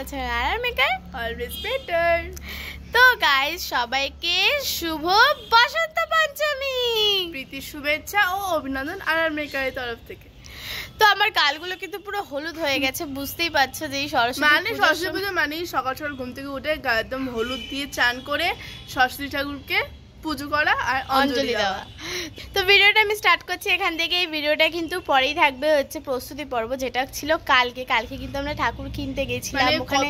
আছেন RR maker always better. তো guys সবাইকে শুভ বসন্ত পঞ্চমী, প্রীতি শুভেচ্ছা ও অভিনন্দন আরআর মেকারের তরফ থেকে। তো আমার গালগুলো কিন্তু পুরো হলুদ হয়ে গেছে, বুঝতেই পারছো যে এই সরস্বতী পুজো মানে সকাল সকাল ঘুম থেকে উঠে একদম হলুদ দিয়ে চান করে সরস্বতী ঠাকুরকে পুজো করা আর অঞ্জলি দেওয়া। তো ভিডিওটা আমি স্টার্ট করছি এখান থেকে। এই ভিডিওটা কিন্তু পরেই থাকবে হচ্ছে প্রস্তুতি পর্ব, যেটা ছিল কালকে কিন্তু আমরা ঠাকুর কিনতে গেছিলাম, ওখানে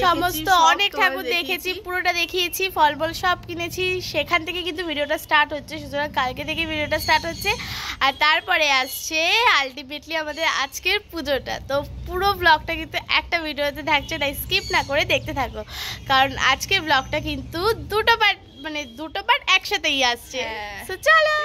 সমস্ত অনেক ঠাকুর দেখেছি, পুরোটা দেখিয়েছি, ফল সব কিনেছি, সেখান থেকে কিন্তু ভিডিওটা স্টার্ট হচ্ছে। সুতরাং কালকে থেকে ভিডিওটা স্টার্ট হচ্ছে আর তারপরে আসছে আলটিমেটলি আমাদের আজকের পুজোটা। তো পুরো ব্লগটা কিন্তু একটা ভিডিওতে থাকছে, তাই স্কিপ না করে দেখতে থাকো, কারণ আজকের ব্লগটা কিন্তু দুটো পার্ট একসাথেই আসছে। তো চলো।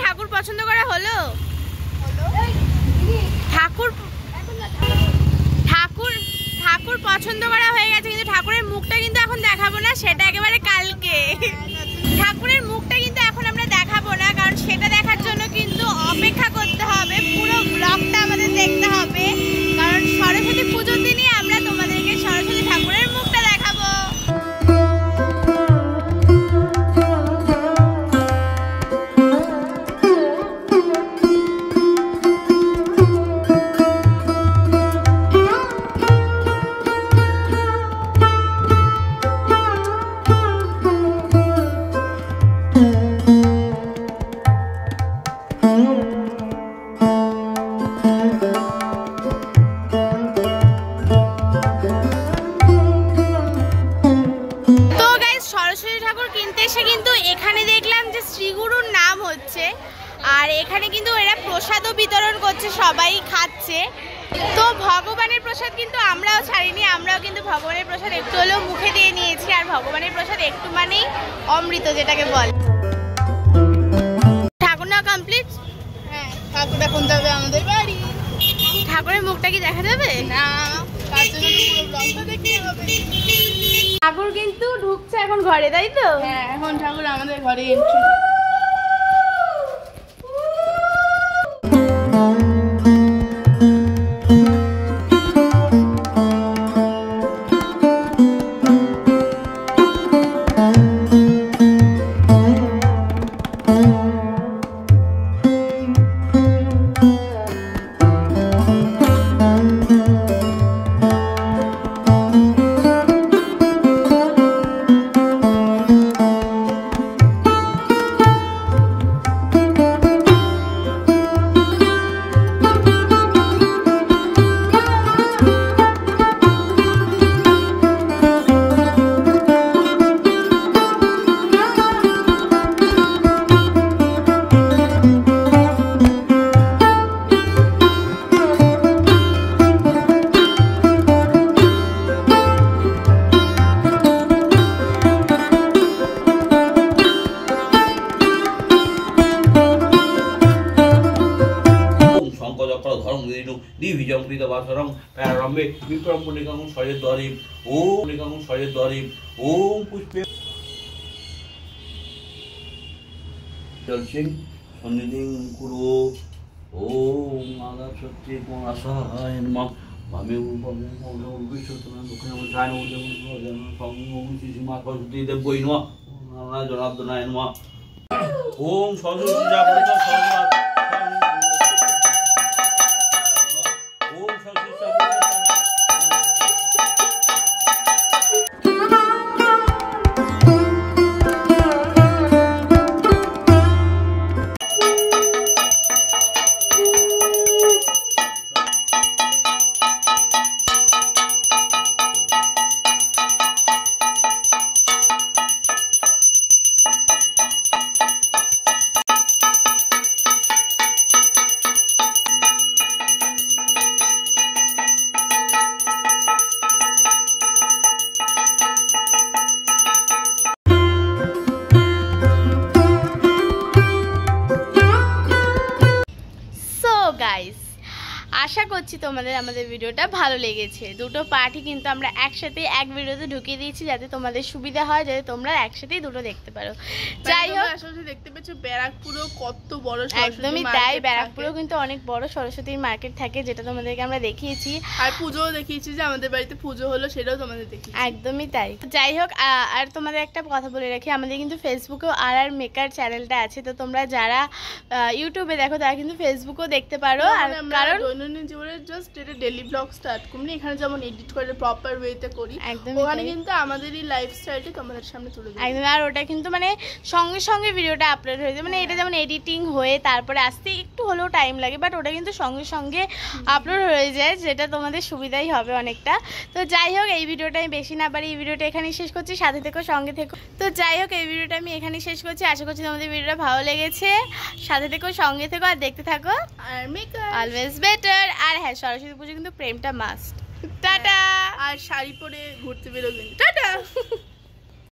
ঠাকুর পছন্দ করা হলো? ঠাকুর পছন্দ করা হয়ে গেছে, কিন্তু ঠাকুরের মুখটা কিন্তু এখন দেখাবো না, সেটা একেবারে কালকে। ঠাকুরের মুখটা কিন্তু এখন আমরা দেখাবো না, কারণ সেটা দেখার জন্য কিন্তু অপেক্ষা করতে হবে, পুরো ব্লগটা আমাদের দেখতে হবে, কারণ সরস্বতী পুজোর দিনই আমরা তোমাদেরকে সরস্বতী ঠাকুরের মুখটা দেখাবো। কিন্তু এখানে দেখলাম যে শ্রীগুরুর নাম হচ্ছে, আর এখানে কিন্তু এরা প্রসাদও বিতরণ করছে, সবাই খাচ্ছে। তো ভগবানের প্রসাদ কিন্তু আমরাও ছাড়িনি, আমরাও কিন্তু ভগবানের প্রসাদ একটু হলেও মুখে দিয়ে নিয়েছি, আর ভগবানের প্রসাদ একটু মানেই অমৃত যেটাকে বল। ঠাকুর না কমপ্লিট? হ্যাঁ, ঠাকুর এখন যাবে আমাদের বাড়ি। ঠাকুরের মুখটা কি দেখা যাবে না? তার জন্য পুরো ব্লগটা দেখতে হবে। ঠাকুর কিন্তু ঢুকছে এখন ঘরে, তাই তো? হ্যাঁ, এখন ঠাকুর আমাদের ঘরে এন্ট্রি। সন্নিধিং কুরু ওম আদা সত্যি আসায় নমঃ ভাবে বিশ্বতনা দক্ষিণ চায় সরস্বতী দেবৈ নমঃ জনার্দনায় নমঃ ওম সরস্বতী জাগরিতা সর্বদা আশা করছি তোমাদের আমাদের ভিডিওটা ভালো লেগেছে। দুটো পার্টই কিন্তু আমরা একসাথে এক ভিডিওতে ঢুকিয়ে দিয়েছি যাতে তোমাদের সুবিধা হয়, যাতে তোমরা একসাথেই দুটো দেখতে পারো। যাই হোক আসলে দেখতে পেছো ব্যারাকপুরও কত বড়, একদমই তাই, ব্যারাকপুরেও কিন্তু অনেক বড় সরস্বতীর মার্কেট থাকে, যেটা তোমাদেরকে আমরা দেখিয়েছি। আর পুজোও দেখিয়েছি, যে আমাদের বাড়িতে পুজো হলো সেটাও তোমাদের দেখিয়েছি। একদমই তাই। যাই হোক, আর তোমাদের একটা কথা বলে রাখি, আমাদের কিন্তু ফেসবুকেও আর মেকার চ্যানেলটা আছে, তো তোমরা যারা ইউটিউবে দেখো তারা কিন্তু ফেসবুকেও দেখতে পারো। আর কারণ দৈনন্দিন জীবনের জাস্ট এটা ডেইলি ব্লগ স্টার্ট করি, এখানে যেমন এডিট করে প্রপার ওয়েতে করি, ওখানে কিন্তু আমাদেরই লাইফস্টাইলটা তোমাদের সামনে তুলে ধরি একদম। আর ওটা কিন্তু মানে সঙ্গে সঙ্গে ভিডিওটা আপলোড হয়ে যায়, মানে এটা যেমন এডিটিং হয়ে তারপরে আসতে একটু হলেও টাইম লাগে, বাট ওটা কিন্তু সঙ্গে সঙ্গে আপলোড হয়ে যায়, যেটা তোমাদের সুবিধাই হবে অনেকটা। তো যাই হোক, এই ভিডিওটা আমি বেশি না পারি, এই ভিডিওটা এখানেই শেষ করছি। সাথে থেকো, সঙ্গে থেকো। তো যাই হোক, এই ভিডিওটা আমি এখানেই শেষ করছি। আশা করছি তোমাদের ভিডিওটা ভালো লেগেছে। সাথে থেকো, সঙ্গে থেকো, আর দেখতে থাকো আর মেকআপ অলওয়েজ বেটার। আর হ্যাঁ, সরস্বতী পুজো কিন্তু প্রেমটা মাস্ট। টাটা। আর শাড়ি পরে ঘুরতে বেরোবেন। টাটা।